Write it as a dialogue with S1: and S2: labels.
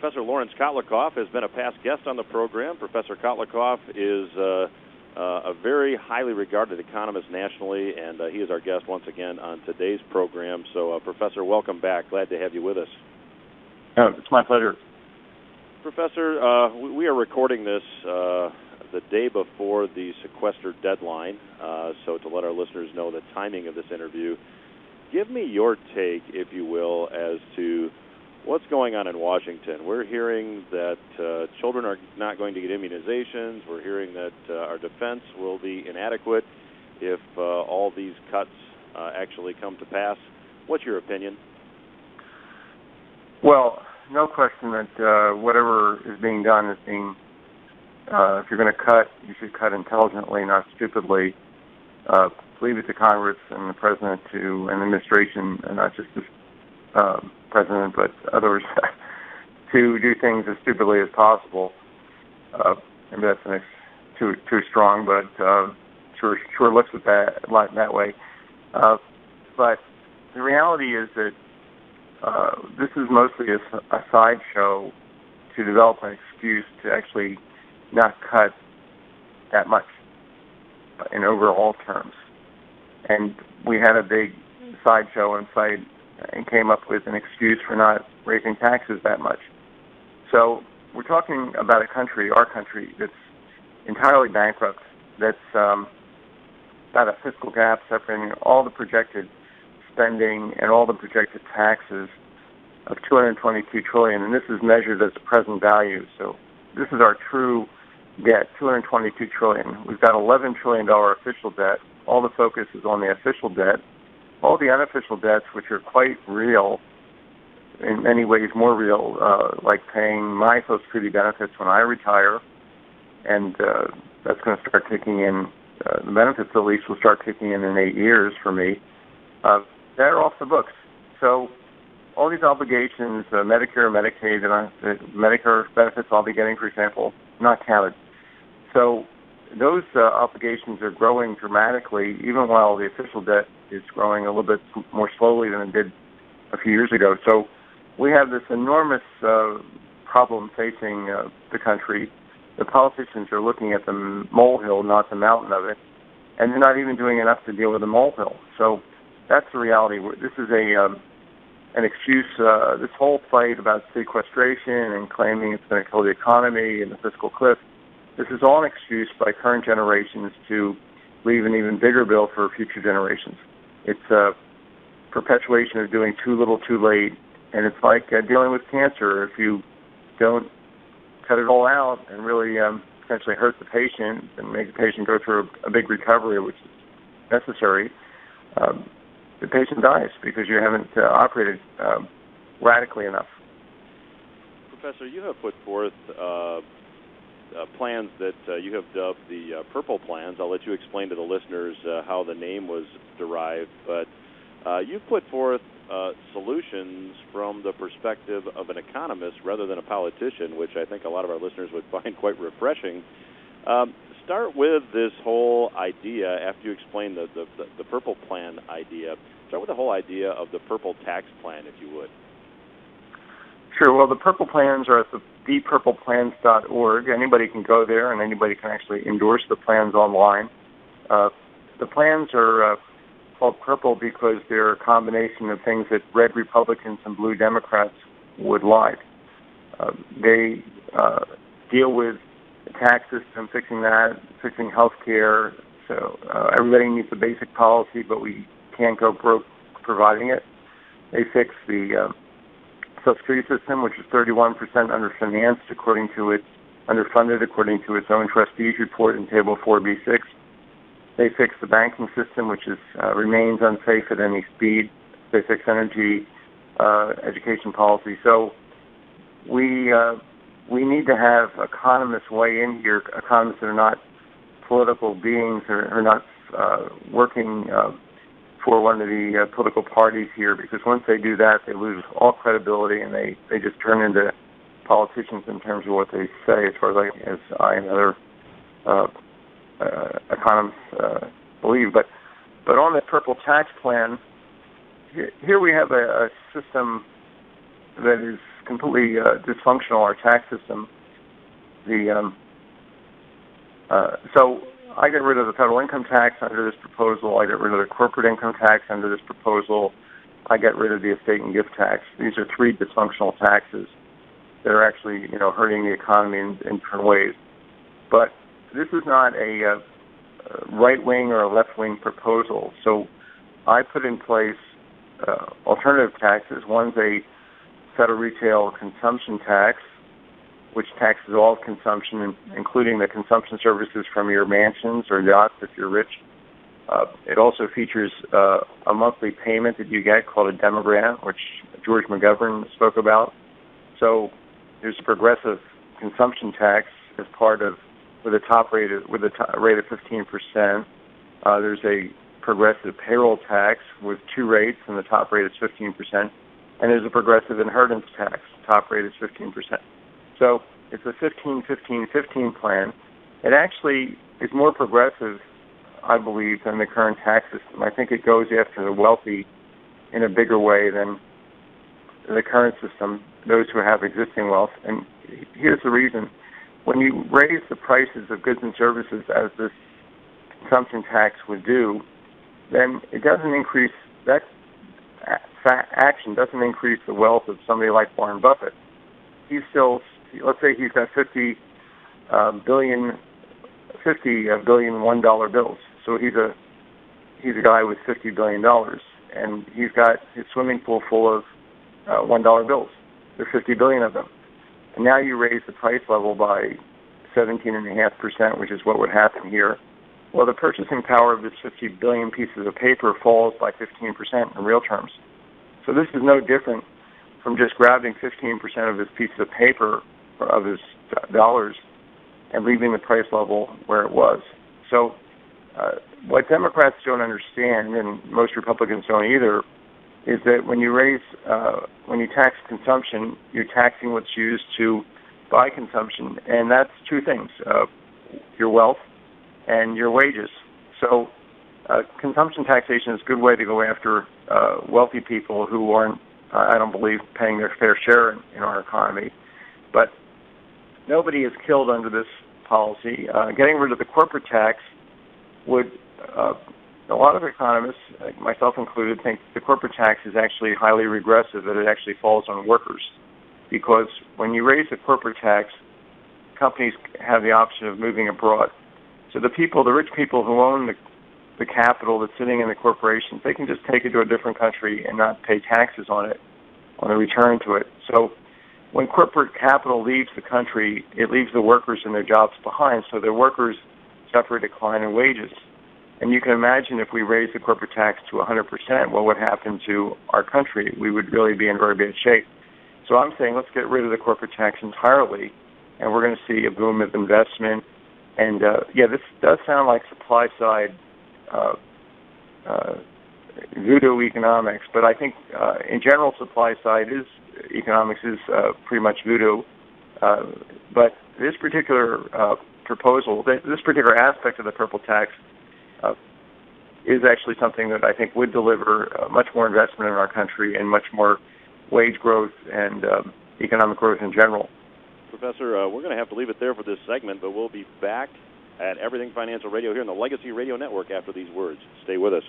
S1: Professor Laurence Kotlikoff has been a past guest on the program. Professor Kotlikoff is a very highly regarded economist nationally, and he is our guest once again on today's program. So, Professor, welcome back. Glad to have you with us.
S2: It's my pleasure.
S1: Professor, we are recording this the day before the sequester deadline, so to let our listeners know the timing of this interview, give me your take, if you will, as to what's going on in Washington. We're hearing that children are not going to get immunizations. We're hearing that our defense will be inadequate if all these cuts actually come to pass. What's your opinion?
S2: Well, no question that whatever is being done is being, if you're going to cut, you should cut intelligently, not stupidly. Leave it to Congress and the President and the administration, and not just the President, but others, to do things as stupidly as possible. Maybe that's too strong, but sure looks at that way. But the reality is that this is mostly a sideshow to develop an excuse to actually not cut that much in overall terms. And we had a big sideshow in sight and came up with an excuse for not raising taxes that much. So we're talking about a country, our country, that's entirely bankrupt, that's got a fiscal gap separating all the projected spending and all the projected taxes of $222 trillion, and this is measured as the present value. So this is our true debt, $222 trillion. We've got $11 trillion official debt. All the focus is on the official debt. All the unofficial debts, which are quite real, in many ways more real, like paying my Social Security benefits when I retire, and that's going to start kicking in. The benefits, at least, will start kicking in 8 years for me. They're off the books. So all these obligations, Medicare, Medicaid, and Medicare benefits I'll be getting, for example, not counted. So those obligations are growing dramatically, even while the official debt is growing a little bit more slowly than it did a few years ago. So we have this enormous problem facing the country. The politicians are looking at the molehill, not the mountain of it, and they're not even doing enough to deal with the molehill. So that's the reality. This is an excuse. This whole fight about sequestration and claiming it's going to kill the economy and the fiscal cliff, this is all an excuse by current generations to leave an even bigger bill for future generations. It's a perpetuation of doing too little too late, and it's like dealing with cancer. If you don't cut it all out and really potentially hurt the patient and make the patient go through a big recovery, which is necessary, the patient dies because you haven't operated radically enough.
S1: Professor, you have put forth plans that you have dubbed the Purple Plans. I'll let you explain to the listeners how the name was derived, but you've put forth solutions from the perspective of an economist rather than a politician, which I think a lot of our listeners would find quite refreshing. Start with this whole idea, after you explain the Purple Plan idea, start with the whole idea of the Purple Tax Plan, if you would.
S2: Sure. Well, the Purple Plans are at thepurpleplans.org. Anybody can go there, and anybody can actually endorse the plans online. The plans are called purple because they're a combination of things that red Republicans and blue Democrats would like. They deal with the tax system, fixing that, fixing health care. So everybody needs a basic policy, but we can't go broke providing it. They fix the Social Security system, which is 31% underfinanced, underfunded according to its own trustees report in Table 4B6. They fix the banking system, which remains unsafe at any speed. They fix energy, education policy. So we need to have economists weigh in here, economists that are not political beings or are not working for one of the political parties here, because once they do that, they lose all credibility and they just turn into politicians in terms of what they say, as far as I and other economists believe. But on the Purple Tax Plan, here we have a system that is completely dysfunctional, our tax system. So I get rid of the federal income tax under this proposal. I get rid of the corporate income tax under this proposal. I get rid of the estate and gift tax. These are three dysfunctional taxes that are actually, hurting the economy in different ways. But this is not a right-wing or a left-wing proposal. So I put in place alternative taxes. One's a federal retail consumption tax, which taxes all consumption, including the consumption services from your mansions or yachts if you're rich. It also features a monthly payment that you get called a demogrant, which George McGovern spoke about. So there's a progressive consumption tax as part of with a rate of 15%. There's a progressive payroll tax with two rates, and the top rate is 15%. And there's a progressive inheritance tax. Top rate is 15%. So it's a 15-15-15 plan. It actually is more progressive, I believe, than the current tax system. I think it goes after the wealthy in a bigger way than the current system, those who have existing wealth. And here's the reason. When you raise the prices of goods and services as this consumption tax would do, then it doesn't increase, that action doesn't increase the wealth of somebody like Warren Buffett. He's still, let's say he's got 50 billion $1 bills. So he's a guy with $50 billion, and he's got his swimming pool full of $1 bills. There are 50 billion of them. And now you raise the price level by 17.5%, which is what would happen here. Well, the purchasing power of this 50 billion pieces of paper falls by 15% in real terms. So this is no different from just grabbing 15% of his piece of paper, or of his dollars, and leaving the price level where it was. So what Democrats don't understand, and most Republicans don't either, is that when you tax consumption, you're taxing what's used to buy consumption, and that's two things, your wealth and your wages. So consumption taxation is a good way to go after wealthy people who aren't, I don't believe, paying their fair share in our economy. But nobody is killed under this policy. Getting rid of the corporate tax would, a lot of economists, myself included, think the corporate tax is actually highly regressive, that it actually falls on workers. Because when you raise the corporate tax, companies have the option of moving abroad. So the rich people who own the capital that's sitting in the corporations, they can just take it to a different country and not pay taxes on it, on the return to it. So when corporate capital leaves the country, it leaves the workers and their jobs behind, so the workers suffer a decline in wages. And you can imagine if we raise the corporate tax to 100%, what would happen to our country? We would really be in very bad shape. So I'm saying let's get rid of the corporate tax entirely, and we're going to see a boom of investment. And, this does sound like supply-side voodoo economics, but I think in general supply-side economics is pretty much voodoo. But this particular proposal, this particular aspect of the purple tax is actually something that I think would deliver much more investment in our country and much more wage growth and economic growth in general.
S1: Professor, we're going to have to leave it there for this segment, but we'll be back at Everything Financial Radio here on the Legacy Radio Network after these words. Stay with us.